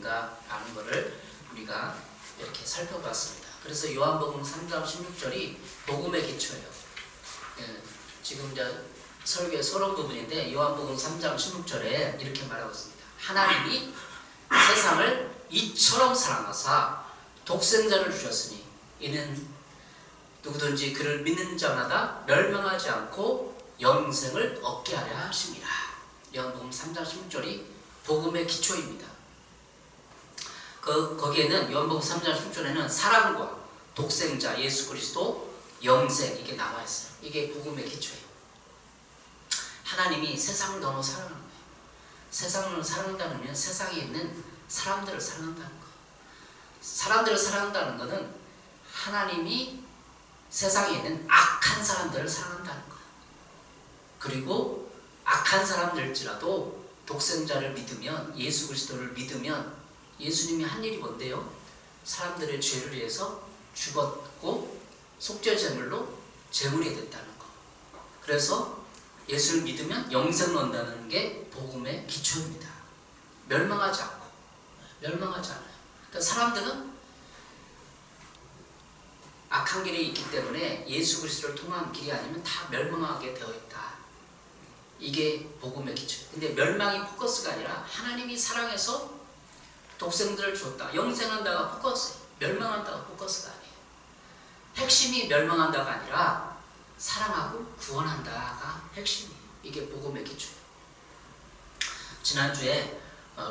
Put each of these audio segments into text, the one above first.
복음인가 라는 것을 우리가 이렇게 살펴봤습니다. 그래서 요한복음 3장 16절이 복음의 기초예요. 지금 이제 설교의 서론 부분인데 요한복음 3장 16절에 이렇게 말하고 있습니다. 하나님이 세상을 이처럼 사랑하사 독생자를 주셨으니 이는 누구든지 그를 믿는 자마다 멸망하지 않고 영생을 얻게 하려 하심이라. 요한복음 3장 16절이 복음의 기초입니다. 거기에는 요한복음 3장 16절에는 사랑과 독생자 예수 그리스도 영생 이게 나와 있어요. 이게 복음의 기초예요. 하나님이 세상을 너무 사랑하는 거예요. 세상을 사랑한다는 건 세상에 있는 사람들을 사랑한다는 거예요. 사람들을 사랑한다는 것은 하나님이 세상에 있는 악한 사람들을 사랑한다는 거예요. 그리고 악한 사람들일지라도 독생자를 믿으면, 예수 그리스도를 믿으면 예수님이 한 일이 뭔데요? 사람들의 죄를 위해서 죽었고 속죄제물로 제물이 됐다는 거. 그래서 예수를 믿으면 영생을 얻는다는 게 복음의 기초입니다. 멸망하지 않고, 멸망하지 않아요. 그러니까 사람들은 악한 길이 있기 때문에 예수 그리스도를 통한 길이 아니면 다 멸망하게 되어 있다. 이게 복음의 기초예요. 근데 멸망이 포커스가 아니라 하나님이 사랑해서 독생들을 주었다. 영생한다가 포커스예요. 멸망한다가 포커스가 아니에요. 핵심이 멸망한다가 아니라 사랑하고 구원한다가 핵심이에요. 이게 복음의 기초예요. 지난주에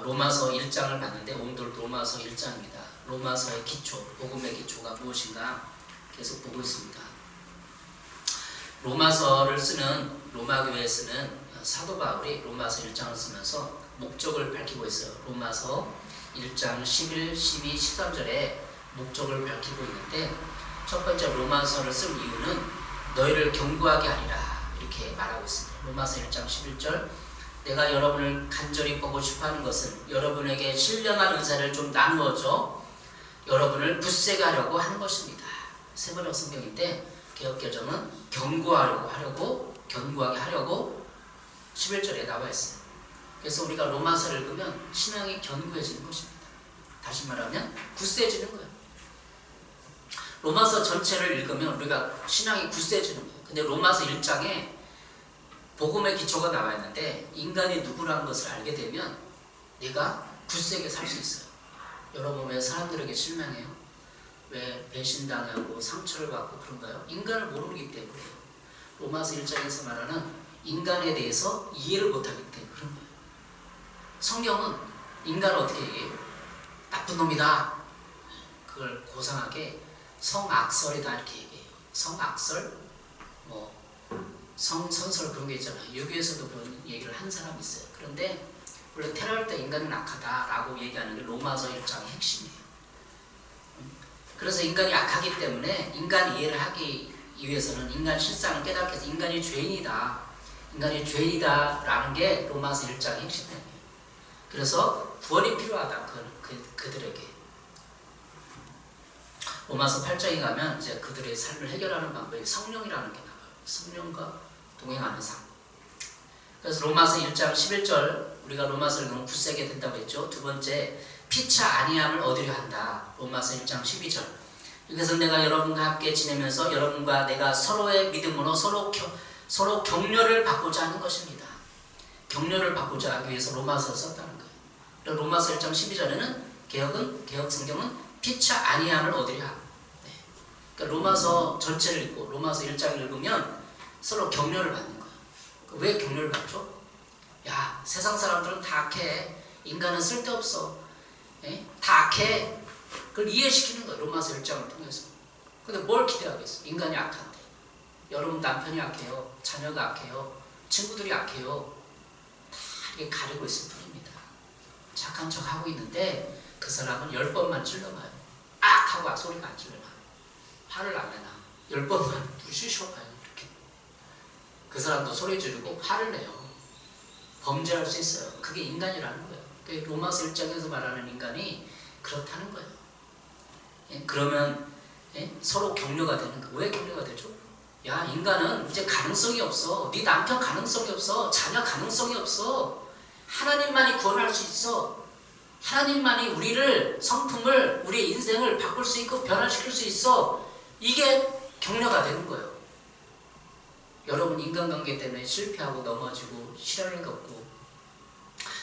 로마서 1장을 봤는데 오늘도 로마서 1장입니다. 로마서의 기초, 복음의 기초가 무엇인가 계속 보고 있습니다. 로마서를 쓰는 로마교회에 쓰는 사도 바울이 로마서 1장을 쓰면서 목적을 밝히고 있어요. 로마서 1장 11, 12, 13절에 목적을 밝히고 있는데 첫 번째 로마서를 쓴 이유는 너희를 경고하게 하리라 이렇게 말하고 있습니다. 로마서 1장 11절 내가 여러분을 간절히 보고 싶어하는 것은 여러분에게 신령한 은사를 좀 나누어줘 여러분을 굳세게 하려고 하는 것입니다. 세번역 성경인데 개역개정은 견고하게 하려고 11절에 나와 있어요. 그래서 우리가 로마서를 읽으면 신앙이 견고해지는 것입니다. 다시 말하면 굳세지는 거예요. 로마서 전체를 읽으면 우리가 신앙이 굳세지는 거예요. 근데 로마서 1장에 복음의 기초가 나와 있는데 인간이 누구라는 것을 알게 되면 내가 굳세게 살 수 있어요. 여러분 왜 사람들에게 실망해요? 왜 배신당하고 상처를 받고 그런가요? 인간을 모르기 때문에요. 로마서 1장에서 말하는 인간에 대해서 이해를 못하기 때문에 그런 거예요. 성경은 인간을 어떻게 얘기해요? 나쁜 놈이다. 그걸 고상하게 성악설이다 이렇게 얘기해요. 성악설, 성선설 그런 게 있잖아요. 유교에서도 그런 얘기를 한 사람이 있어요. 그런데 원래 테러할 때 인간은 악하다라고 얘기하는 게 로마서 1장의 핵심이에요. 그래서 인간이 악하기 때문에 인간 이해를 하기 위해서는 인간 실상을 깨닫게 해서 인간이 죄인이다라는 게 로마서 1장의 핵심이에요. 그래서 구원이 필요하다. 그들에게. 로마서 8장에 가면 이제 그들의 삶을 해결하는 방법이 성령이라는 게 나와요. 성령과 동행하는 삶. 그래서 로마서 1장 11절 우리가 로마서를 읽으면 굳세게 된다고 했죠. 두 번째 피차 아니함을 얻으려 한다. 로마서 1장 12절. 그래서 내가 여러분과 함께 지내면서 여러분과 내가 서로의 믿음으로 서로 격려를 받고자 하는 것입니다. 격려를 받고자 하기 위해서 로마서를 썼다는 거예요. 로마서 1장 12절에는 개역 성경은 피차 아니함을 얻으려 하고. 그러니까 로마서 전체를 읽고 로마서 1장을 읽으면 서로 격려를 받는 거예요. 왜 격려를 받죠? 야, 세상 사람들은 다 악해. 인간은 쓸데없어. 다 악해. 그걸 이해시키는 거예요. 로마서 1장을 통해서. 근데 뭘 기대하겠어? 인간이 악한데. 여러분 남편이 악해요. 자녀가 악해요. 친구들이 악해요. 다 이렇게 가리고 있을 뿐입니다. 착한 척 하고 있는데 그 사람은 10번만 찔러봐요. 악! 하고 소리가 안 질러봐요. 화를 안 내나. 10번만 부시셔봐요. 이렇게. 그 사람도 소리 지르고 화를 내요. 범죄할 수 있어요. 그게 인간이라는 거예요. 로마서 1장에서 말하는 인간이 그렇다는 거예요. 그러면 서로 격려가 되는 거예요. 왜 격려가 되죠? 야, 인간은 이제 가능성이 없어. 네 남편 가능성이 없어. 자녀 가능성이 없어. 하나님만이 구원할 수 있어. 하나님만이 우리를, 성품을, 우리의 인생을 바꿀 수 있고 변화시킬 수 있어. 이게 격려가 되는 거예요. 여러분 인간관계 때문에 실패하고 넘어지고 시련을 겪고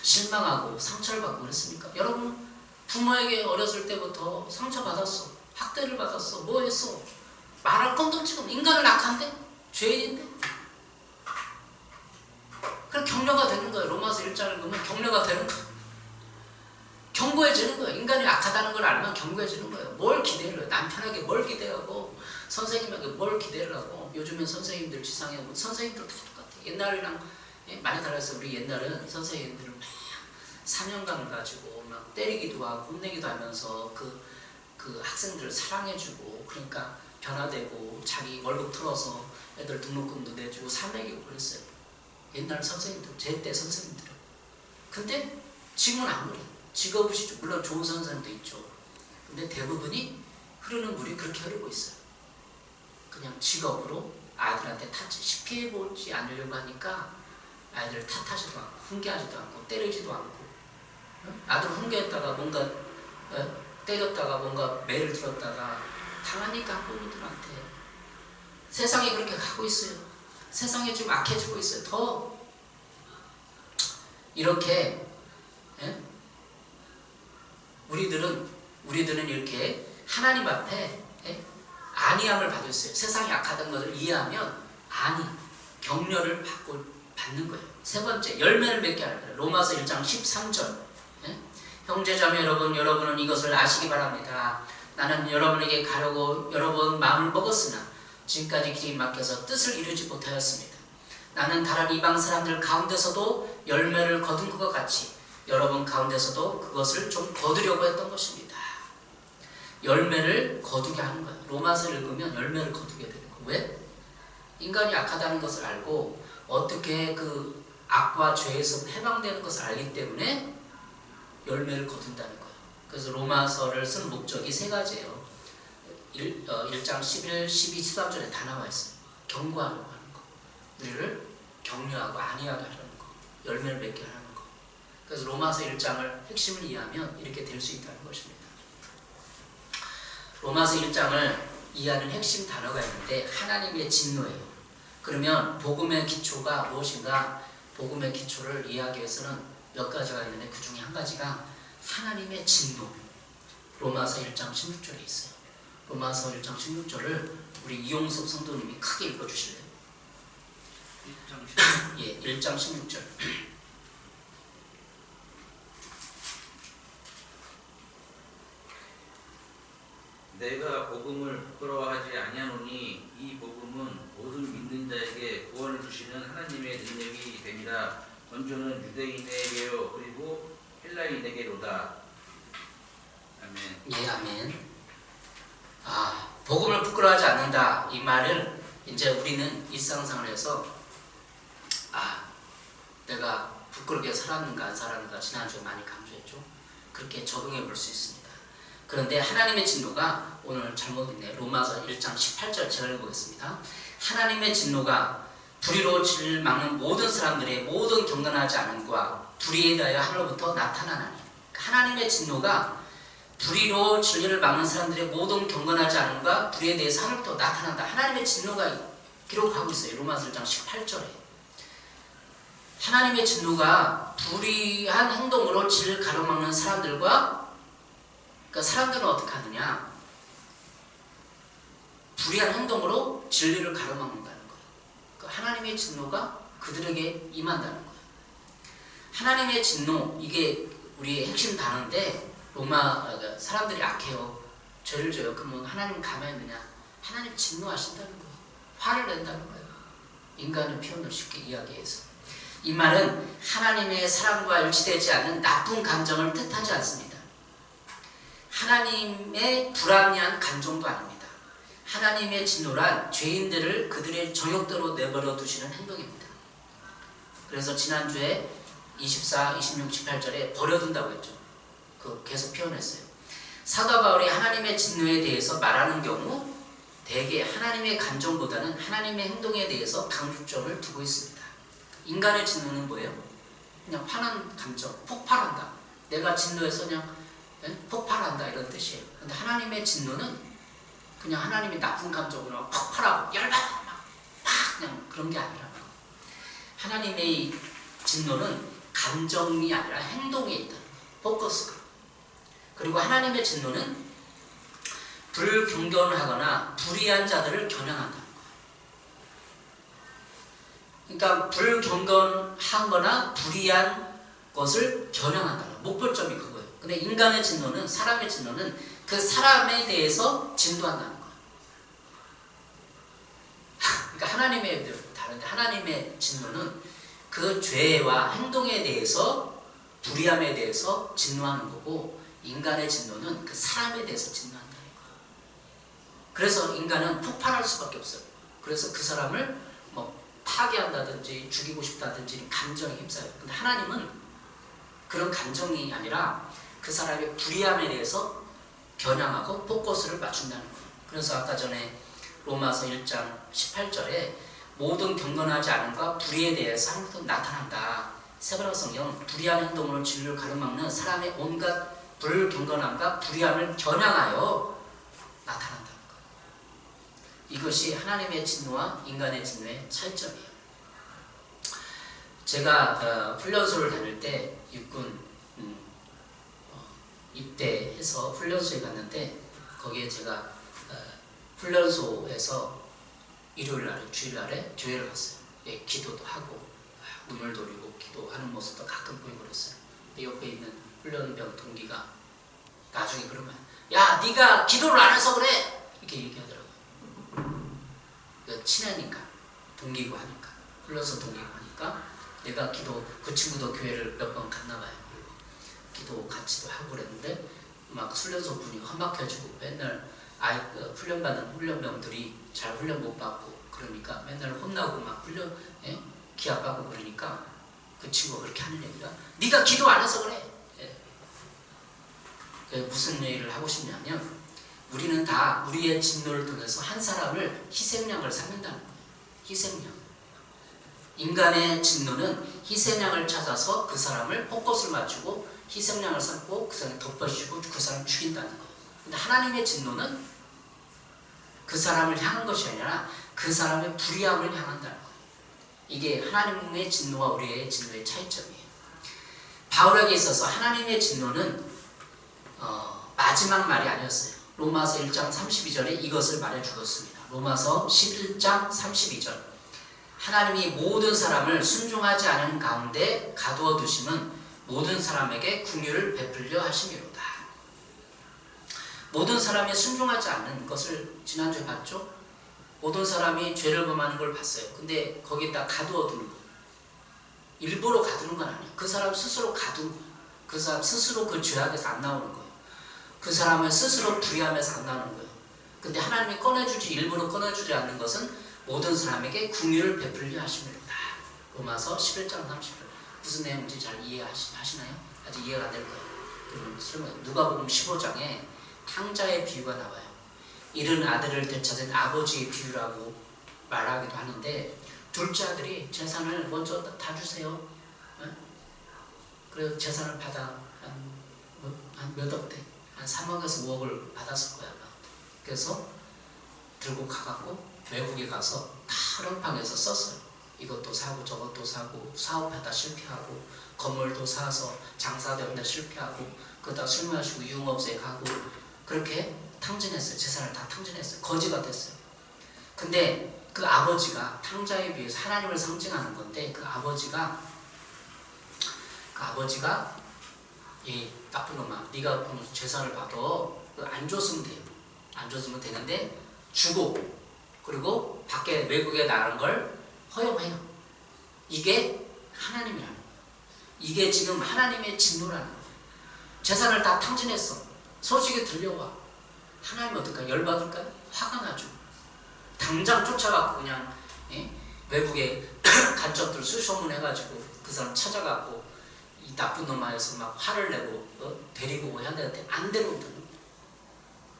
실망하고 상처를 받고 그랬습니까? 여러분 부모에게 어렸을 때부터 상처받았어. 학대를 받았어. 뭐 했어? 말할 건도 지금 인간은 악한데? 죄인인데? 그럼 격려가 되는 거예요. 로마서 1장을 보면 격려가 되는 거예요. 경고해지는 거예요. 인간이 악하다는 걸 알면 경고해지는 거예요. 뭘 기대를 해요? 남편에게 뭘 기대하고 선생님에게 뭘 기대를 하고. 요즘엔 선생님들 지상에 오면 선생님들 다 똑같아요. 옛날이랑 많이 달라서 우리 옛날은 선생님들은 막 사명감을 가지고 막 때리기도 하고 혼내기도 하면서 그 학생들을 사랑해주고 그러니까 변화되고 자기 월급 틀어서 애들 등록금도 내주고 사먹이고 그랬어요. 옛날 선생님들, 제 때 선생님들은. 근데 지금은 안 그래요. 직업이 물론 좋은 선생님도 있죠. 근데 대부분이 흐르는 물이 그렇게 흐르고 있어요. 그냥 직업으로 아이들한테 피해보지 않으려고 하니까 아이들을 탓하지도 않고 훈계하지도 않고 때리지도 않고 아들 훈계했다가 뭔가 때렸다가 뭔가 매를 들었다가 당하니까 학부모들한테. 세상이 그렇게 가고 있어요. 세상이 지금 악해지고 있어요. 더 이렇게 우리들은 이렇게 하나님 앞에 안위함을 받았어요. 세상이 악하다는 것을 이해하면 격려를 받는 거예요. 세 번째, 열매를 맺게 하는 거예요. 로마서 1장 13절. 형제자매 여러분은 이것을 아시기 바랍니다. 나는 여러분에게 가려고 여러 번 마음을 먹었으나 지금까지 길이 막혀서 뜻을 이루지 못하였습니다. 나는 다른 이방 사람들 가운데서도 열매를 거둔 것과 같이 여러분 가운데서도 그것을 좀 거두려고 했던 것입니다. 열매를 거두게 하는 거예요. 로마서를 읽으면 열매를 거두게 되는 거예요. 왜? 인간이 악하다는 것을 알고 어떻게 그 악과 죄에서 해방되는 것을 알기 때문에 열매를 거둔다는 거예요. 그래서 로마서를 쓴 목적이 세 가지예요. 1장 11, 12, 13절에 다 나와 있어요. 경고하려고 하는 거. 우리를 격려하고 안위하게 하려는 거. 열매를 맺게 하는 거. 그래서 로마서 1장을 핵심을 이해하면 이렇게 될 수 있다는 것입니다. 로마서 1장을 이해하는 핵심 단어가 있는데 하나님의 진노예요. 그러면 복음의 기초가 무엇인가? 복음의 기초를 이해하기 위해서는 몇 가지가 있는데 그 중에 한 가지가 하나님의 진노. 로마서 1장 16절에 있어요. 로마서 1장 16절을 우리 이용섭 성도님이 크게 읽어주실래요? 1장 16절. 예, 1장 16절. 내가 복음을 부끄러워하지 아니하노니 이 복음은 모든 믿는 자에게 구원을 주시는 하나님의 능력이 됩니다. 먼저는 유대인에게요 그리고 헬라인에게로다. 아멘. 예, 아멘. 복음을 부끄러워하지 않는다. 이 말을 이제 우리는 일상생활에서 내가 부끄럽게 살았는가 안 살았는가 지난주에 많이 강조했죠. 그렇게 적용해 볼 수 있습니다. 그런데 하나님의 진노가 오늘 잘못 있네. 로마서 1장 18절 제가 읽어보겠습니다. 하나님의 진노가 불의로 진리를 막는 모든 사람들의 모든 경건하지 않음과 불의에 대하여 하늘로부터 나타나나니. 하나님의 진노가 불의로 진리를 막는 사람들의 모든 경건하지 않음과 불의에 대해서 하늘부터 나타난다. 하나님의 진노가 기록하고 있어요. 로마서 1장 18절에. 하나님의 진노가 불의한 행동으로 진리를 가로막는 사람들과 그러니까 사람들은 어떻게 하느냐? 불의한 행동으로 진리를 가로막는다는 거예요. 그러니까 하나님의 진노가 그들에게 임한다는 거예요. 하나님의 진노, 이게 우리의 핵심 단어인데 사람들이 악해요. 죄를 져요. 그러면 하나님 가만히 있느냐? 하나님 진노하신다는 거예요. 화를 낸다는 거예요. 인간의 표현을 쉽게 이야기해서. 이 말은 하나님의 사랑과 일치되지 않는 나쁜 감정을 뜻하지 않습니다. 하나님의 불합리한 감정도 아닙니다. 하나님의 진노란 죄인들을 그들의 정욕대로 내버려 두시는 행동입니다. 그래서 지난주에 24, 26, 18절에 버려둔다고 했죠. 계속 표현했어요. 사도 바울이 하나님의 진노에 대해서 말하는 경우 대개 하나님의 감정보다는 하나님의 행동에 대해서 강조점을 두고 있습니다. 인간의 진노는 뭐예요? 그냥 화난 감정, 폭발한다. 내가 진노해서 그냥 폭발한다 이런 뜻이에요. 근데 하나님의 진노는 그냥 하나님이 나쁜 감정으로 폭발하고 열받아 막 그냥 그런 게 아니라 하나님의 진노는 감정이 아니라 행동에 있다. 포커스가. 그리고 하나님의 진노는 불경건하거나 불의한 자들을 겨냥한다는 거예요. 그러니까 불경건하거나 불의한 것을 겨냥한다는 거예요. 목표점이 그거예요. 근데 인간의 진노는, 사람의 진노는 그 사람에 대해서 진노한다는 거예요. 그러니까 하나님의 다른데 하나님의 진노는 그 죄와 행동에 대해서 불의함에 대해서 진노하는 거고, 인간의 진노는 그 사람에 대해서 진노한다는 거예요. 그래서 인간은 폭발할 수밖에 없어요. 그래서 그 사람을 뭐 파괴한다든지 죽이고 싶다든지 감정에 휩싸여요. 근데 하나님은 그런 감정이 아니라 그 사람의 불의함에 대해서 겨냥하고 포커스를 맞춘다는 거예요. 그래서 아까 전에 로마서 1장 18절에 모든 경건하지 않음과 불의에 대해서 하나님도 나타난다. 세브라 성경 불의한 행동으로 진리를 가로막는 사람의 온갖 불경건함과 불의함을 겨냥하여 나타난다는 거예요. 이것이 하나님의 진노와 인간의 진노의 차이점이에요. 제가 훈련소를 다닐 때 육군 입대해서 훈련소에 갔는데, 거기에 제가 훈련소에서 일요일날에 주일날에 교회를 갔어요. 예, 기도도 하고 눈물 돌리고 기도하는 모습도 가끔 보이고 그랬어요. 근데 옆에 있는 훈련병 동기가 나중에 그러면 야 네가 기도를 안 해서 그래 이렇게 얘기하더라고요. 친하니까 동기고 하니까, 훈련소 동기고 하니까 내가 기도, 그 친구도 교회를 몇 번 갔나 봐요. 그리고 기도 같이도 하고 그랬는데 막 훈련소 분위기 험악해지고 맨날 훈련받는 훈련병들이 잘 훈련 못 받고 그러니까 맨날 혼나고 막 기합받고 그러니까 그 친구가 그렇게 하는 얘기가 네가 기도 안 해서 그래. 무슨 얘기를 하고 싶냐면 우리는 다 우리의 진노를 통해서 한 사람을 희생양을 삼는다는 거예요. 희생양. 인간의 진노는 희생양을 찾아서 그 사람을 포커스를 맞추고 희생양을 삼고 그 사람을 덮어주고 그 사람을 죽인다는 거예요. 근데 하나님의 진노는 그 사람을 향한 것이 아니라 그 사람의 불의함을 향한다는 거예요. 이게 하나님의 진노와 우리의 진노의 차이점이에요. 바울에게 있어서 하나님의 진노는 마지막 말이 아니었어요. 로마서 1장 32절에 이것을 말해 주었습니다. 로마서 11장 32절. 하나님이 모든 사람을 순종하지 않은 가운데 가두어 두심은 모든 사람에게 긍휼을 베풀려 하심이로다. 모든 사람이 순종하지 않는 것을 지난주에 봤죠? 모든 사람이 죄를 범하는 걸 봤어요. 근데 거기다 가두어 두는 거예요. 일부러 가두는 건 아니에요. 그 사람 스스로 가둔 거예요. 그 사람 스스로 그 죄악에서 안 나오는 거예요. 그 사람은 스스로 불의함에서 안 나오는 거예요. 근데 하나님이 일부러 꺼내주지 않는 것은 모든 사람에게 긍휼을 베풀려 하심이로다. 로마서 11장 30절. 무슨 내용인지 잘 이해하시나요? 아직 이해가 안 될 거예요. 그러면 누가복음 15장에 탕자의 비유가 나와요. 잃은 아들을 되찾은 아버지의 비유라고 말하기도 하는데, 둘째 아들이 재산을 먼저 다 주세요. 그래서 재산을 받아 한 몇 억 대, 한 3억에서 5억을 받았을 거야. 그래서 들고 가갖고 외국에 가서 다 흐름팡에서 썼어요. 이것도 사고 저것도 사고 사업하다 실패하고 건물도 사서 장사되는데 실패하고 그러다 술 마시고 유흥업소에 가고 그렇게 탕진했어요. 재산을 다 탕진했어요. 거지가 됐어요. 근데 그 아버지가 탕자에 비해서 하나님을 상징하는 건데 그 아버지가 이 나쁜 놈아 네가 재산을 받아 안 줬으면 돼요. 안 줬으면 되는데 주고 그리고 밖에 외국에 나가는 걸 허용해요. 이게 하나님이라는 거예요. 이게 지금 하나님의 진노라는 거예요. 재산을 다 탕진했어. 소식이 들려와. 하나님 어떨까요? 열받을까요? 화가 나죠. 당장 쫓아가고 그냥 외국에 간첩들 수소문해가지고 그 사람 찾아가고 이 나쁜 놈아에서 막 화를 내고 데리고 해야 되는데 안 되거든요.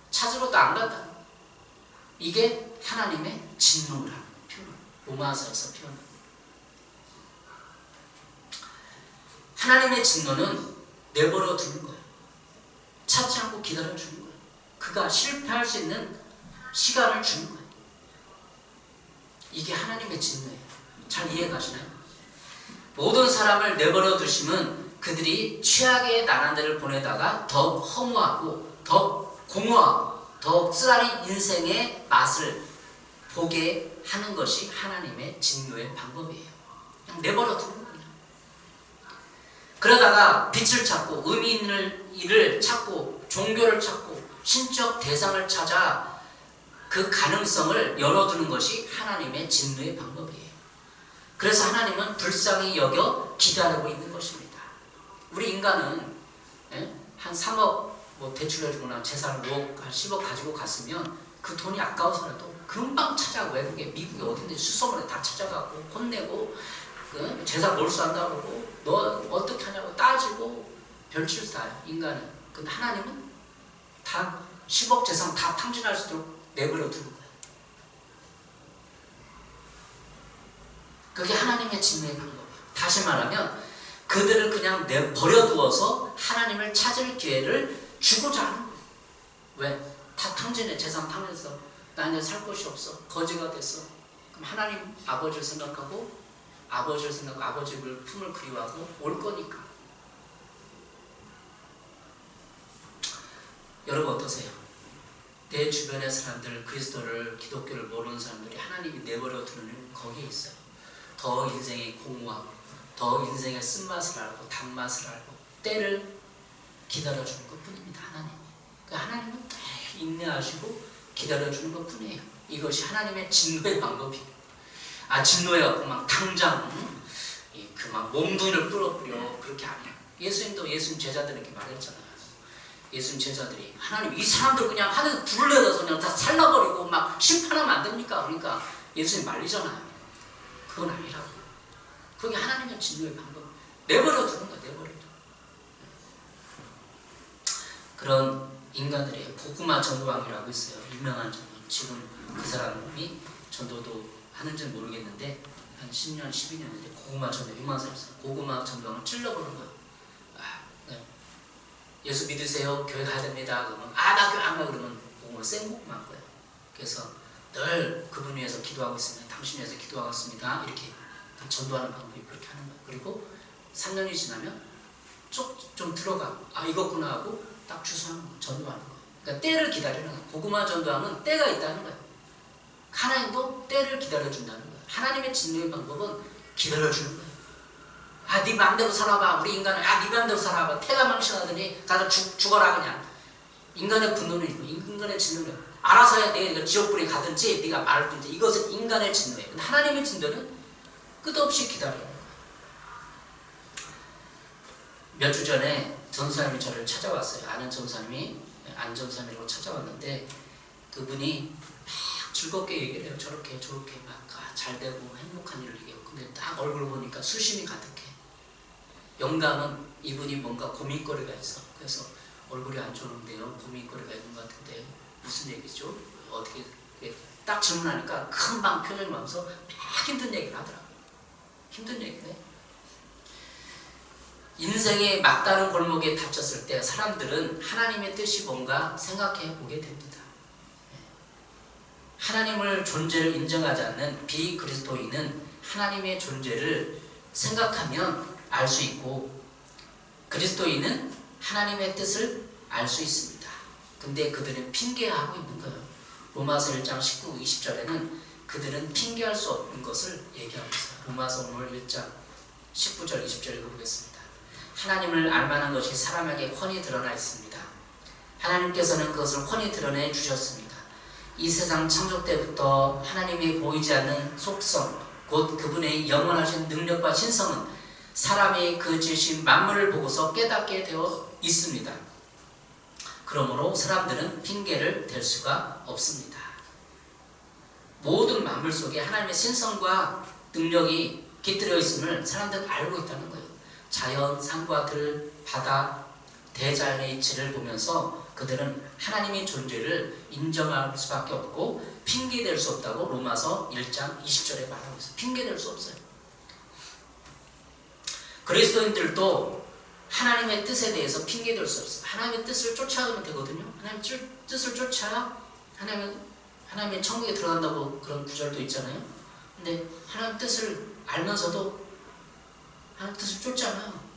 찾으러도 안 간다. 이게 하나님의 진노라는 표현. 로마서에서 표현합니다. 하나님의 진노는 내버려 두는 거예요. 찾지 않고 기다려 주는 거예요. 그가 실패할 수 있는 시간을 주는 거예요. 이게 하나님의 진노예요. 잘 이해가시나요? 모든 사람을 내버려 두시면 그들이 최악의 나날들을 보내다가 더욱 허무하고 더욱 공허하고 더욱 쓰라린 인생의 맛을 보게 하는 것이 하나님의 진노의 방법이에요. 그냥 내버려 두는 거예요. 그러다가 빛을 찾고 의미 있는 일을 찾고 종교를 찾고 신적 대상을 찾아 그 가능성을 열어두는 것이 하나님의 진노의 방법이에요. 그래서 하나님은 불쌍히 여겨 기다리고 있는 것입니다. 우리 인간은 한 3억 대출해주거나 재산 5억, 한 10억 가지고 갔으면 그 돈이 아까워서라도 금방 찾아가고 외국에 미국에 어딘지 수소문에 다 찾아가고 혼내고 재산 몰수한다고 그러고 너 어떻게 하냐고 따지고 별짓을 다 해요. 인간은. 근데 하나님은 다 10억 재산 다 탕진할 수 있도록 내버려 두는 거예요. 그게 하나님의 진노의 방법이에요. 다시 말하면 그들을 그냥 버려두어서 하나님을 찾을 기회를 주고자 하는 거예요. 왜? 다 탕진해. 재산 탕진해서 나 이제 살 곳이 없어. 거지가 됐어. 그럼 하나님 아버지를 생각하고 아버지를 품을 그리워하고 올 거니까. 여러분 어떠세요? 내 주변의 사람들, 그리스도를, 기독교를 모르는 사람들이 하나님이 내버려 두는 거기에 있어요. 더 인생의 공허하고 더 인생의 쓴맛을 알고 단맛을 알고 때를 기다려주는 것뿐입니다. 하나님이. 그러니까 하나님은 인내하시고 기다려주는 것뿐이에요. 이것이 하나님의 진노의 방법이에요. 진노해갖고 막 당장 막 몸뚱이를 끌어버려 그렇게 안 해요. 예수님도 예수님 제자들에게 말했잖아요. 예수님 제자들이 하나님 이 사람들 그냥 하늘에 불을 내려서 그냥 다 살라버리고 막 심판하면 안 됩니까? 그러니까 예수님 말리잖아요. 그건 아니라고. 그게 하나님의 진노의 방법. 내버려 두는 거야. 내버려 두. 그런 인간들이 고구마 전도왕이라고 있어요. 유명한 전도. 지금 그 사람이 전도도 하는지 모르겠는데 한 10년, 12년 전에 고구마 전도 유명한 사람이었어요. 고구마 전도왕을 찔러보는 거예요. 네. 예수 믿으세요? 교회 가야 됩니다. 그러면 나 교회 안 가. 그러면 고구마 생고구마인 거예요. 그래서 늘 그분 위해서 기도하고 있습니다. 당신 위해서 기도하고 있습니다. 이렇게 전도하는 방법이 그렇게 하는 거예요. 그리고 3년이 지나면 좀 들어가. 이거구나 하고 딱 주소하는 거예요. 전도하는 거예요. 그러니까 때를 기다리는 거예요. 고구마 전도하면 때가 있다는 거예요. 하나님도 때를 기다려준다는 거예요. 하나님의 진노의 방법은 기다려주는 거예요. 네 마음대로 살아봐. 우리 인간은 네 마음대로 살아봐. 태가 망신하더니 가서 죽어라 그냥. 인간의 분노는 있고 인간의 진노는 알아서 해야 돼. 지옥불에 가든지 네가 말을 듣든지. 이것은 인간의 진노예요. 근데 하나님의 진노는 끝없이 기다려요. 몇 주 전에 전사님이 저를 찾아왔어요. 아는 전사님이 안 전사님이라고 찾아왔는데 그분이 막 즐겁게 얘기를 해요. 저렇게 막 잘 되고 행복한 일을 얘기해요. 근데 딱 얼굴 보니까 수심이 가득해. 영감은 이분이 뭔가 고민거리가 있어. 그래서 얼굴이 안 좋은데요. 고민거리가 있는 것 같은데 무슨 얘기죠? 어떻게 딱 질문하니까 금방 표정이 나면서 막 힘든 얘기를 하더라고요. 힘든 얘기네. 인생의 막다른 골목에 닥쳤을 때 사람들은 하나님의 뜻이 뭔가 생각해 보게 됩니다. 하나님을 존재를 인정하지 않는 비그리스도인은 하나님의 존재를 생각하면 알 수 있고 그리스도인은 하나님의 뜻을 알 수 있습니다. 근데 그들은 핑계하고 있는 거예요. 로마서 1장 19, 20절에는 그들은 핑계할 수 없는 것을 얘기하고 있어요. 로마서 오늘 1장 19절, 20절 읽어보겠습니다. 하나님을 알만한 것이 사람에게 훤히 드러나 있습니다. 하나님께서는 그것을 훤히 드러내 주셨습니다. 이 세상 창조 때부터 하나님이 보이지 않는 속성, 곧 그분의 영원하신 능력과 신성은 사람이 그 지으신 만물을 보고서 깨닫게 되어 있습니다. 그러므로 사람들은 핑계를 댈 수가 없습니다. 모든 만물 속에 하나님의 신성과 능력이 깃들어 있음을 사람들은 알고 있다는 거예요. 자연, 산과 들, 바다, 대자연의 이치를 보면서 그들은 하나님의 존재를 인정할 수밖에 없고 핑계댈 수 없다고 로마서 1장 20절에 말하고 있어요. 핑계댈 수 없어요. 그리스도인들도 하나님의 뜻에 대해서 핑계댈 수 없어요. 하나님의 뜻을 쫓아가면 되거든요. 하나님의 뜻을 쫓아야 하나님의 천국에 들어간다고 그런 구절도 있잖아요. 근데 하나님 뜻을 알면서도 하나님 뜻을 쫓잖아요.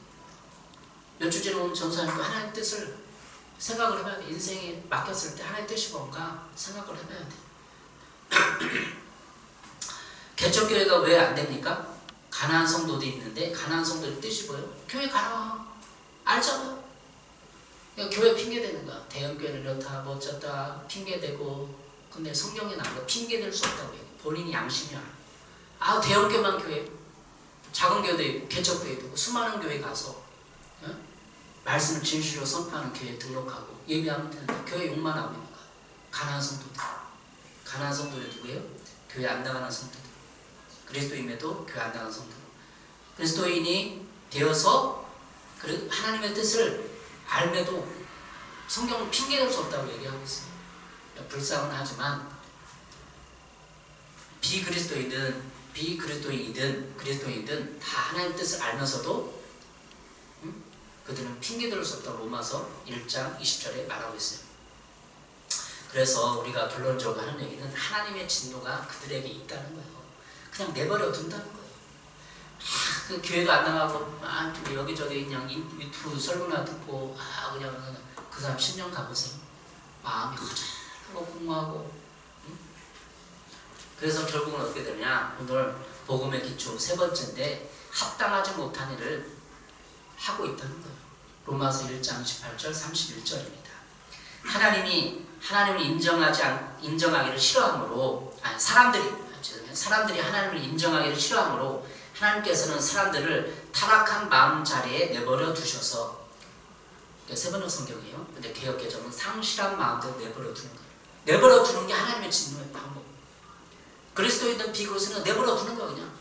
몇 주 전에 온 전사님도 하나님 뜻을 생각을 해봐야 돼. 인생에 맡겼을 때 하나님 뜻이 뭔가 생각을 해봐야 돼. 개척교회가 왜 안 됩니까? 가난한 성도도 있는데 가난한 성도의 뜻이 뭐예요? 교회 가라. 알잖아. 그러니까 교회 핑계대는 거야. 대형교회는 이렇다 뭐 어쩌다 핑계대고. 근데 성경에 나온 거 핑계댈 수 없다고 얘기해. 본인이 양심이 알아. 대형교회만 교회, 작은 교회도 있고 개척교회도 있고 수많은 교회 가서 말씀을 진실로 선포하는 교회에 등록하고 예배하면 되는데 교회 욕만 하고 있는 거야. 가난한 성도들. 가난한 성도들 누구예요? 교회 안 나가는 성도들. 그리스도인에도 교회 안 나가는 성도들. 그리스도인이 되어서 하나님의 뜻을 알매도 성경은 핑계댈 수 없다고 얘기하고 있어요. 불쌍은 하지만 비그리스도인이든 그리스도인이든 다 하나님의 뜻을 알면서도 그들은 핑계댈 수 없다고 로마서 1장 20절에 말하고 있어요. 그래서 우리가 결론적으로 하는 얘기는 하나님의 진노가 그들에게 있다는 거예요. 그냥 내버려 둔다는 거예요. 그 교회도 안 나가고 여기저기 그냥 유튜브 설교나 듣고 그냥 그 사람 10년 가보세요. 마음이 허전하고 공허하고. 그래서 결국은 어떻게 되냐, 오늘 복음의 기초 세 번째인데 합당하지 못한 일을 하고 있다는 거예요. 로마서 1장 18절 31절입니다. 하나님을 인정하기를 싫어하므로 사람들이 하나님을 인정하기를 싫어하므로 하나님께서는 사람들을 타락한 마음 자리에 내버려 두셔서, 세 번역 성경이에요. 근데 개역개정은 상실한 마음대로 내버려 두는 거예요. 내버려 두는 게 하나님의 진노의 방법. 그리스도인든 비그리스도인은 내버려 두는 거 그냥.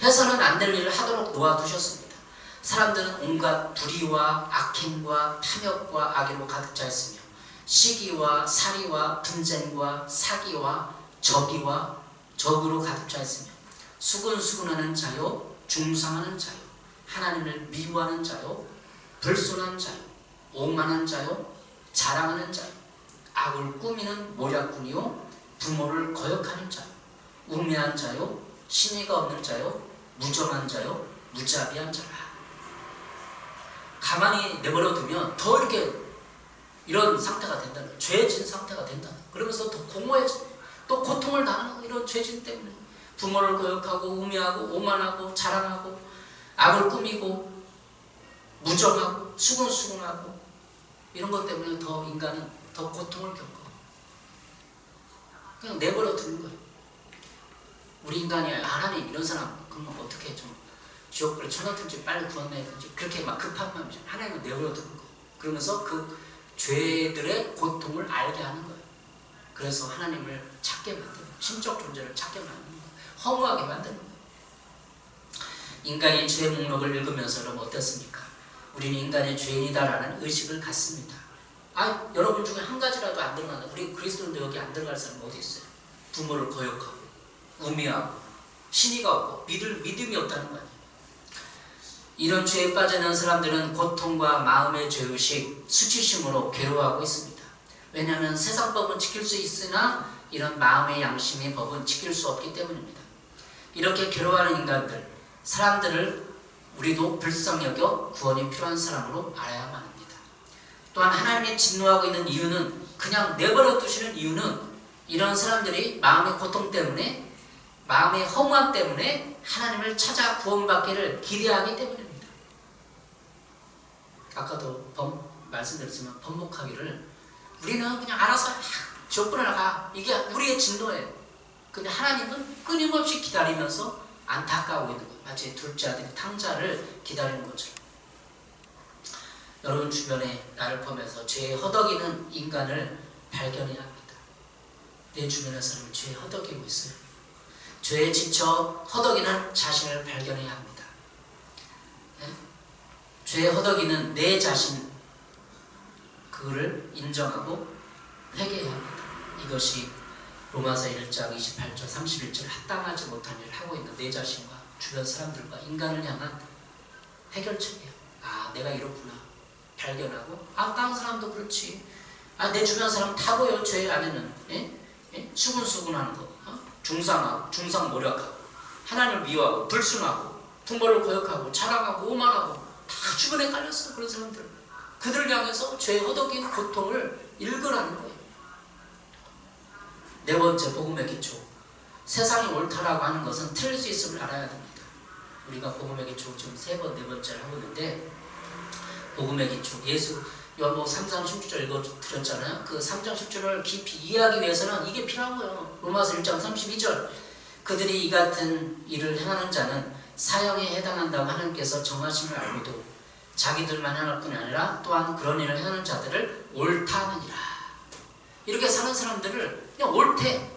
해서는 안 될 일을 하도록 놓아두셨습니다. 사람들은 온갖 불의와 악행과 탐욕과 악의로 가득 차 있으며 시기와 살이와 분쟁과 사기와 적으로 가득 차 있으며 수근수근하는 자요, 중상하는 자요, 하나님을 미워하는 자요, 불순한 자요, 오만한 자요, 자랑하는 자요, 악을 꾸미는 모략꾼이요, 부모를 거역하는 자요, 우매한 자요, 신의가 없는 자요, 무정한 자요, 무자비한 자라. 가만히 내버려두면 더 이런 상태가 된다는 거예요. 죄진 상태가 된다는 거예요. 그러면서 더 공허해져. 또 고통을 당하는 거예요. 이런 죄진 때문에. 부모를 거역하고 우매하고 오만하고 자랑하고 악을 꾸미고 무정하고 수근수근하고 이런 것 때문에 인간은 더 고통을 겪어. 그냥 내버려 두는 거예요. 우리 인간이 하나님 이런 사람 그러면 어떻게 좀 지옥불에 쳐넣든지 빨리 구원내든지 그렇게 막 급한 마음이죠. 하나님은 내버려 두는 거예요. 그러면서 그 죄들의 고통을 알게 하는 거예요. 그래서 하나님을 찾게 만드는, 심적 존재를 찾게 만드는 거예요. 허무하게 만드는 거예요. 인간이 죄 목록을 읽으면서 여러분 어땠습니까? 우리는 인간의 죄인이다라는 의식을 갖습니다. 여러분 중에 한 가지라도 안 들어간다. 우리 그리스도인도 여기 안 들어갈 사람 어디 있어요? 부모를 거역하고 우매하고 신의가 없고 믿음이 없다는 거 아니에요. 이런 죄에 빠져있는 사람들은 고통과 마음의 죄의식, 수치심으로 괴로워하고 있습니다. 왜냐하면 세상 법은 지킬 수 있으나 이런 마음의 양심의 법은 지킬 수 없기 때문입니다. 이렇게 괴로워하는 사람들을 우리도 불쌍히 여겨 구원이 필요한 사람으로 알아야만 합니다. 또한 하나님이 진노하고 있는 이유는, 그냥 내버려 두시는 이유는 이런 사람들이 마음의 고통 때문에, 마음의 허무함 때문에 하나님을 찾아 구원받기를 기대하기 때문입니다. 아까도 말씀드렸지만 번복하기를 우리는 그냥 알아서 지옥불에 나가, 이게 우리의 진노예요. 근데 하나님은 끊임없이 기다리면서 안타까워 있는 거예요. 마치 둘째 아들이 탕자를 기다리는 것처럼. 여러분 주변에 나를 포함해서 죄에 허덕이는 인간을 발견해야 합니다. 내 주변의 사람이 죄에 허덕이고 있어요. 죄에 지쳐 허덕이는 자신을 발견해야 합니다. 네? 죄에 허덕이는 내 자신, 그거를 인정하고 회개해야 합니다. 이것이 로마서 1장 28절 31절 합당하지 못한 일을 하고 있는 내 자신과 주변 사람들과 인간을 향한 해결책이에요. 내가 이렇구나 발견하고, 다른 사람도 그렇지. 내 주변 사람 다 보여. 죄 안에는 수근수근하는 거, 중상하고 중상모략하고 하나님을 미워하고 불순하고 부모를 거역하고 자랑하고 오만하고 다 주변에 깔렸어. 그런 사람들, 그들을 향해서 죄 허덕인 고통을 읽으라는 거예요. 네 번째, 복음의 기초. 세상이 옳다라고 하는 것은 틀릴 수 있음을 알아야 됩니다. 우리가 복음의 기초 지금 네 번째를 하고 있는데, 복음의 기초, 예수 요한복음 3장 16절 읽어드렸잖아요. 그 3장 10절을 깊이 이해하기 위해서는 이게 필요한 거예요. 로마서 1장 32절, 그들이 이 같은 일을 행하는 자는 사형에 해당한다고 하나님께서 정하심을 알고도 자기들만 행할 뿐 아니라 또한 그런 일을 행하는 자들을 옳다 하느니라. 이렇게 사는 사람들을 그냥 옳대.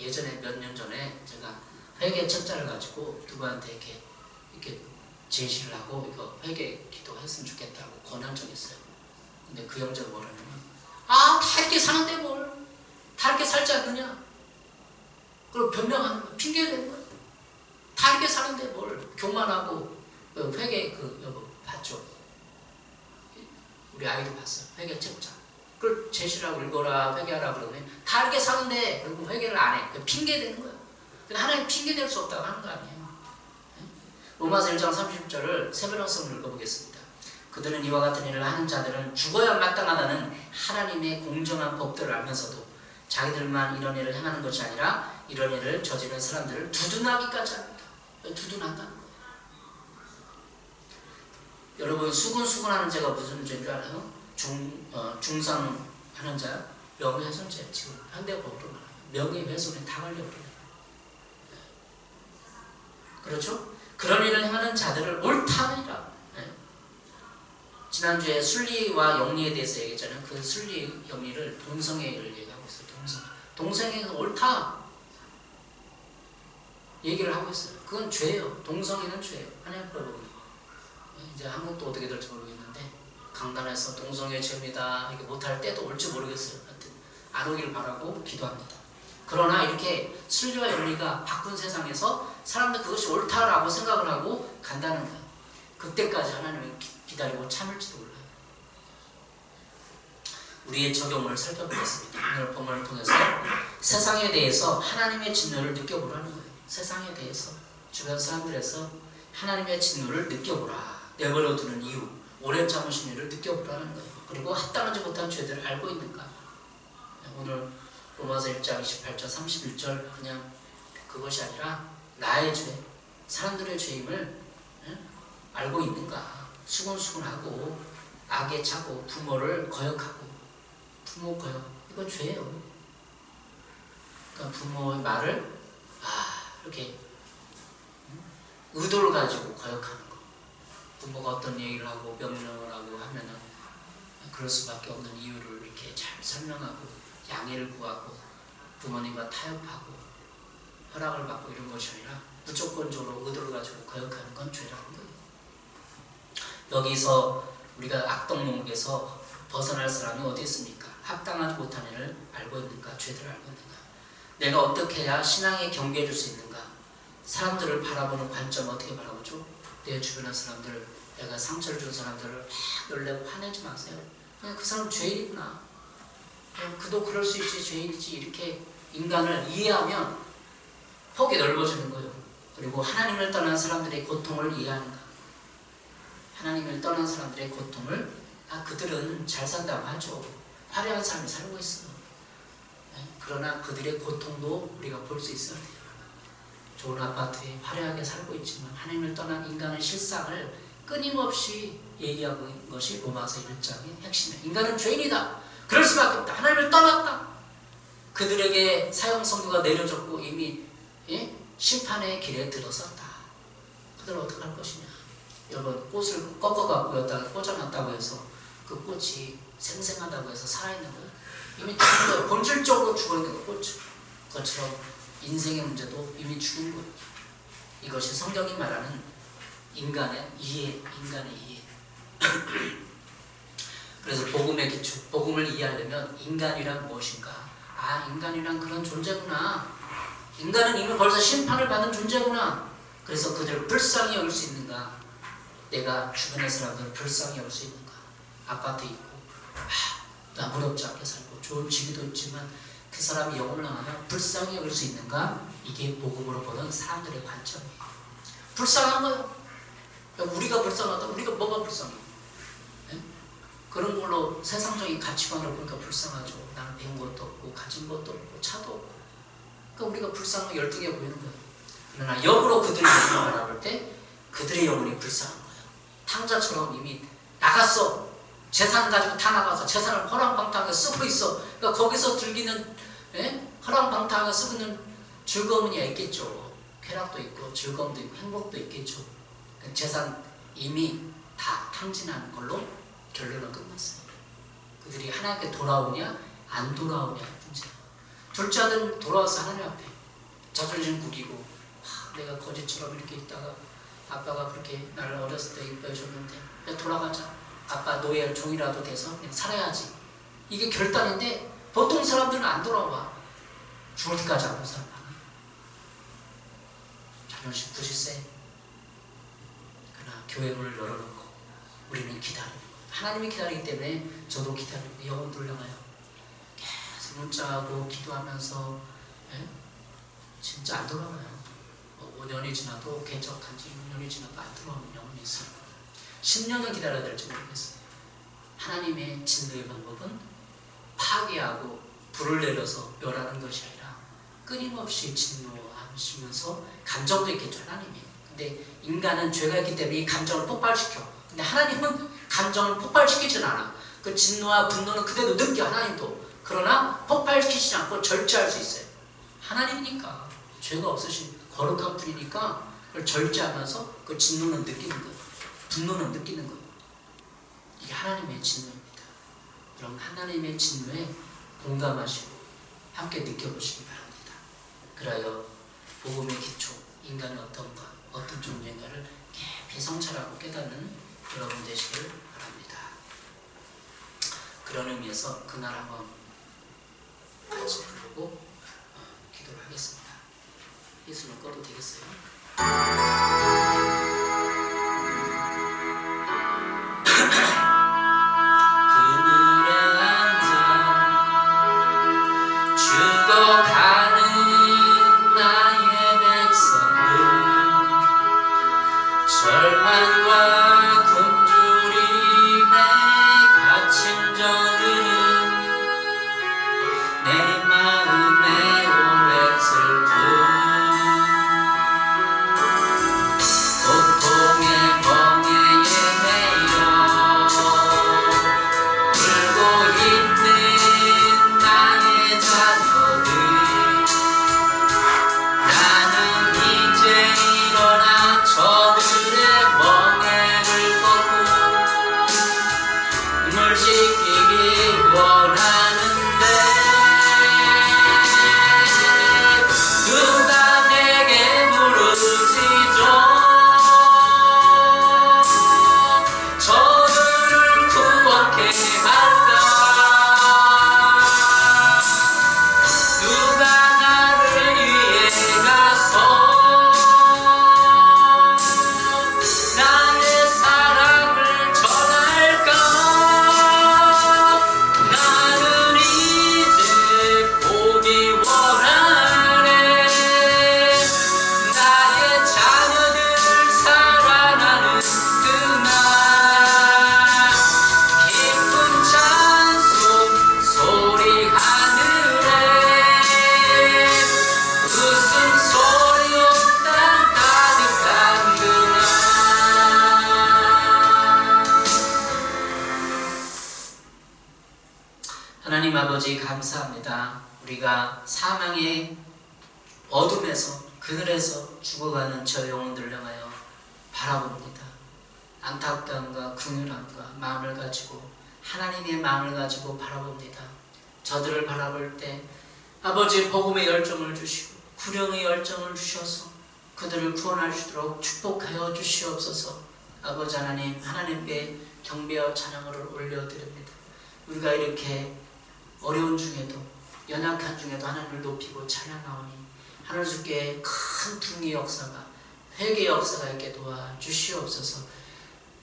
예전에 몇 년 전에 제가 회개 책자를 가지고 누구한테 이렇게 제시를 하고 이거 회개 기도했으면 좋겠다고 권한 적이 있어요. 근데 그 형제가 뭐라냐면, 다 이렇게 사는데 뭘, 다 이렇게 살지 않느냐. 그리고 변명하는 거야. 핑계대는 거야. 다 이렇게 사는데 뭘, 교만하고. 회개 여보 봤죠? 우리 아이도 봤어요. 회개 책자. 그걸 제시를 하고 읽어라, 회개하라 그러면 다 이렇게 사는데 그리고 회개를 안 해. 핑계대는 거야. 근데 하나님 핑계댈 수 없다고 하는 거 아니에요. 로마서 1장 30절을 세번역성을 읽어보겠습니다. 그들은 이와 같은 일을 하는 자들은 죽어야 마땅하다는 하나님의 공정한 법들을 알면서도 자기들만 이런 일을 행하는 것이 아니라 이런 일을 저지르는 사람들을 두둔하기까지 합니다. 두둔한다는 거예요. 여러분, 수근수근하는 죄가 무슨 죄인 줄 알아요? 중상하는 자, 명예훼손죄. 지금 현대법으로 말하면 명예훼손에 다 걸려버려요. 그렇죠? 그런 일을 행하는 자들을 옳다니라. 지난주에 순리와 영리에 대해서 얘기했잖아요. 그 순리, 영리를 동성애를 얘기하고 있어요. 동성애가 옳다 얘기를 하고 있어요. 그건 죄예요. 동성애는 죄예요. 하나님 앞에 보면 이제 한국도 어떻게 될지 모르겠는데, 강단에서 동성애 죄입니다 이렇게 못할 때도 올지 모르겠어요. 하여튼 안 오길 바라고 기도합니다. 그러나 이렇게 순리와 영리가 바꾼 세상에서 사람들 그것이 옳다라고 생각을 하고 간다는 거예요. 그때까지 하나님은 기다리고 참을지도 몰라요. 우리의 적용을 살펴보겠습니다. 오늘 본문을 통해서 세상에 대해서 하나님의 진노를 느껴보라는 거예요. 세상에 대해서, 주변 사람들에서 하나님의 진노를 느껴보라. 내버려두는 이유, 오래 참으신 일을 느껴보라는 거예요. 그리고 합당하지 못한 죄들을 알고 있는가. 오늘 로마서 1장 28절 31절 그냥 그것이 아니라 나의 죄, 사람들의 죄임을 알고 있는가. 수근수근하고 악에 차고 부모를 거역하고, 부모 거역, 이건 죄예요. 그러니까 부모의 말을 이렇게 의도를 가지고 거역하는 거. 부모가 어떤 얘기를 하고 명령을 하고 하면은 그럴 수밖에 없는 이유를 이렇게 잘 설명하고 양해를 구하고 부모님과 타협하고 허락을 받고 이런 것이 아니라 무조건적으로 의도를 가지고 거역하는 건 죄라는 거예요. 여기서 우리가 악덕목에서 벗어날 사람이 어디 있습니까? 합당하지 못한 일을 알고 있는가? 죄들을 알고 있는가? 내가 어떻게 해야 신앙에 경계해 줄 수 있는가? 사람들을 바라보는 관점 어떻게 바라보죠? 내 주변의 사람들, 내가 상처를 준 사람들을 막 놀래고 화내지 마세요. 그냥 그 사람 죄인이구나. 그냥 그도 그럴 수 있지, 죄인이지. 이렇게 인간을 이해하면 폭이 넓어지는 거예요. 그리고 하나님을 떠난 사람들의 고통을 이해하는가. 하나님을 떠난 사람들의 고통을, 그들은 잘 산다고 하죠. 화려한 삶을 살고 있어. 그러나 그들의 고통도 우리가 볼 수 있어야 돼요. 좋은 아파트에 화려하게 살고 있지만 하나님을 떠난 인간의 실상을 끊임없이 얘기하고 있는 것이 로마서 1장의 핵심이에요. 인간은 죄인이다. 그럴 수밖에 없다. 하나님을 떠났다. 그들에게 사형 선고가 내려졌고 이미 심판의 길에 들어섰다. 그들 어떻게 할 것이냐. 여러분, 꽃을 꺾어갖고 여기다가 꽂아놨다고 해서 그 꽃이 생생하다고 해서 살아있는 거예요. 이미 죽은 거예요. 본질적으로 죽어있는 거예요. 꽃이. 그것처럼 인생의 문제도 이미 죽은 거예요. 이것이 성경이 말하는 인간의 이해, 인간의 이해. 그래서 복음의 기초, 복음을 이해하려면 인간이란 무엇인가? 인간이란 그런 존재구나. 인간은 이미 벌써 심판을 받은 존재구나. 그래서 그들을 불쌍히 여길 수 있는가? 내가 주변의 사람들을 불쌍히 여길 수 있는가? 아파트 있고 나무럽지 않게 살고 좋은 직위도 있지만 그 사람이 영혼을 향하면 불쌍히 여길 수 있는가? 이게 복음으로 보는 사람들의 관점이에요. 불쌍한 거예요. 우리가 불쌍하다. 우리가 뭐가 불쌍해? 네? 그런 걸로 세상적인 가치관으로 보니까 불쌍하죠. 나는 배운 것도 없고 가진 것도 없고 차도 없고. 그러니까 우리가 불쌍한 열등해 보이는 거예요. 그러나 역으로 그들의 영혼을 바라볼 때 그들의 영혼이 불쌍한 거예요. 탕자처럼 이미 나갔어. 재산 가지고 다 나가서 재산을 허랑방탕하게 쓰고 있어. 그러니까 거기서 즐기는 허랑방탕하게 쓰고 있는 즐거움이 있겠죠. 쾌락도 있고 즐거움도 있고 행복도 있겠죠. 재산 이미 다 탕진하는 걸로 결론은 끝났어요. 그들이 하나님께 돌아오냐 안 돌아오냐의 문제예요. 둘째 아들은 돌아와서 하나님 앞에 자존심 구기고 내가 거지처럼 이렇게 있다가 아빠가 그렇게 나를 어렸을 때 이뻐해 줬는데 그냥 돌아가자. 아빠 노예할 종이라도 돼서 그냥 살아야지. 이게 결단인데 보통 사람들은 안 돌아와. 죽을 때까지 안 본 사람 많아. 자존심 부실세. 그러나 교회 문을 열어놓고 우리는 기다리는 거예요. 하나님이 기다리기 때문에 저도 기다리고 영혼들을 향하여 계속 문자하고 기도하면서 진짜 안 돌아와요. 5년이 지나도 개척한 지 6년이 지나도 안 돌아오는 영혼이 있어요. 10년은 기다려야 될지 모르겠어요. 하나님의 진노의 방법은 파괴하고 불을 내려서 멸하는 것이 아니라 끊임없이 진노하시면서 감정도 있겠죠. 하나님이. 근데 인간은 죄가 있기 때문에 이 감정을 폭발시켜. 근데 하나님은 감정을 폭발시키진 않아. 그 진노와 분노는 그대로 느껴. 하나님도. 그러나 폭발시키지 않고 절제할 수 있어요. 하나님이니까. 죄가 없으신 거룩한 분이니까 그걸 절제하면서 그 진노는 느끼는 거예요. 분노는 느끼는 거예요. 이게 하나님의 진노입니다. 그럼 하나님의 진노에 공감하시고 함께 느껴보시기 바랍니다. 그래야 복음의 기초, 인간이 어떤가, 어떤 존재인가를 깊이 성찰하고 깨닫는 여러분 되시길 바랍니다. 그런 의미에서 그날 한번 같이 부르고 기도를 하겠습니다. 예수는 꺼도 되겠어요? 그늘에 앉아 죽어가는 나의 백성들 절망과 굶주림에 갇힌 저들은 내 마음에 오래 슬픔 고통의 멍에에 매여 울고 있는 나의 자녀들 나는 이제 일어나 저들의 멍에를 걷고 눈물 씻기기 원하는데 누가 내게 부르시죠. 저들을 구원케 할까. 누가 나를 위해 가서 나의 사랑을 전할까. 나는 이제 보기 원하네. 나의 자녀들 살아나는 그날 기쁜 찬송 소리 하늘에 웃음소리 온 땅 가득한 그날. 하나님 아버지 감사합니다. 우리가 사망의 어둠에서 그늘에서 죽어가는 저 영혼들을 향하여 바라봅니다. 안타까움과 긍휼함과 마음을 가지고 하나님의 마음을 가지고 바라봅니다. 저들을 바라볼 때 아버지 복음의 열정을 주시고 구령의 열정을 주셔서 그들을 구원하시도록 축복하여 주시옵소서. 아버지 하나님, 하나님께 경배와 찬양을 올려드립니다. 우리가 이렇게 어려운 중에도 연약한 중에도 하나님을 높이고 찬양하오니 하나님께 큰 둥의 역사가 회개의 역사가 있게 도와주시옵소서.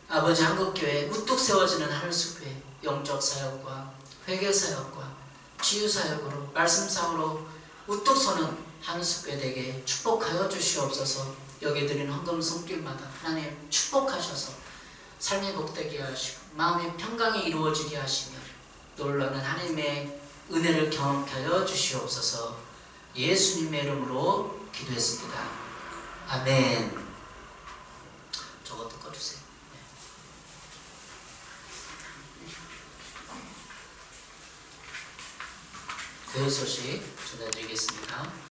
아버지 한국교회 우뚝 세워지는 하늘숲교회 영적 사역과 회개 사역과 치유 사역으로 말씀 사역으로 우뚝 서는 하늘숲교회 되게 축복하여 주시옵소서. 여기 드리는 헌금 손길마다 하나님 축복하셔서 삶이 복되게 하시고 마음의 평강이 이루어지게 하시며 놀라는 하나님의 은혜를 경험케 하여 주시옵소서. 예수님의 이름으로 기도했습니다. 아멘. 저것도 꺼주세요. 교회 소식 전해드리겠습니다.